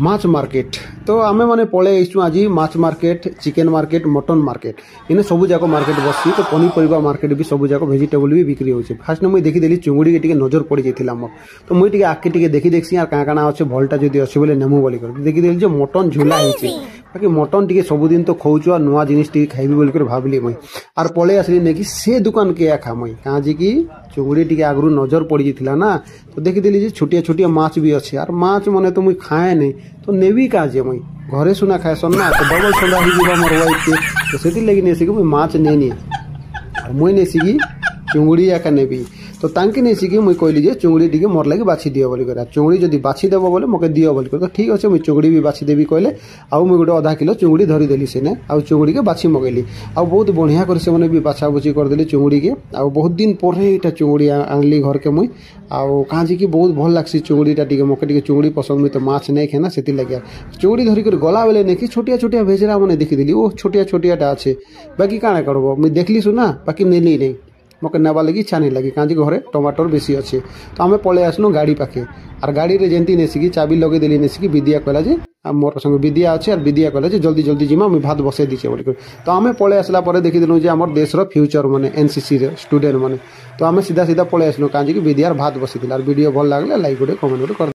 माछ मार्केट तो आमे माने पळे आइछु आज माछ market chicken market mutton market इने सबु जाको मार्केट बसी तो पनीपरिबा मार्केट भी सबु जाको वेजिटेबल भी बिक्री होचे। फास्ट मुई देखि देली चुंगुडी के टिके नजर पड़ी जाइथिला मोर तो मुई टिके आके टिके देखि देखसी यार काना काना अछि भलटा जदी अछि बोले नेमु बोली कर देखि देली जे मटन झुला हिचे बाकी मटन टिके सब दिन तो खौछु आ नुवा जिनिस टिके खाइबी बोली कर भाबली मुई आर पळे आसली ने कि से दुकान के खा मुई काजी की चुंगुडी टिके आगरु नजर पड़ी जाइथिला ना तो देखि देली जे छोटिया छोटिया माछ भी अछि यार माछ माने तो मुई खाए नै तो नेवी काजे मुई घरे सुना खाए सन्ना तो डबल संडा ही जीवा मोर वाइफ के तो सेति लगी ने सिकी मुई माछ नेनी मुई ने सिकी चुंगुडी या का नेबी तो तांके ने सिकी मुई कहली जे चुंगुडी टिके मोर लागि बाछि दियो बोली कर चुंगुडी जदी बाछि देबो बोले मके दियो बोली कर तो ठीक अछि मुई चुंगुडी भी बाछि देबी कहले आ मुई गोटे आधा किलो चुंगुडी धरि देली सेने आ चुंगुडी के बाछि मगेली आ बहुत बढ़िया कर से मने भी बाछा बुछि कर देली चुंगुडी के आ बहुत दिन परे एटा चुंगुडी आनली घर के मुई आ काजी की बहुत भल लागसी चुंगुडीटा टिके मके टिके चुंगुडी पसंद मुई तो माछ नै खेना सेति लागि चुंगुडी धरि कर गला बेले ने कि छोटिया छोटिया भेजरा मने देखि देली ओ छोटिया छोटियाटा अछि बाकी काना करबो मुई देखली सुना बाकी नेली नै मके नेबा लगी इच्छा नहीं लगी काजी घरे टमाटर बेसी अच्छे तो आम पळे आसलु गाड़ी पाखे आर गाड़ी रे जेंती नेसिकी चाबी लगे देली नेसिकी विद्या कहला जे मोर संग विद्या अच्छे आर विद्या कहला जे जल्दी जल्दी जिमा मुई भात बसे दिछे बोली तो आम पळे आसला परे देखि देलु जे हमर देश रो फ्यूचर माने एनसीसी रे स्टूडेंट माने तो आम सीधा सीधा पळे आसलु काजी की विद्या भात बसी दिला आर वीडियो भल लागले लाइक गोटे कमेंट गोटे कर।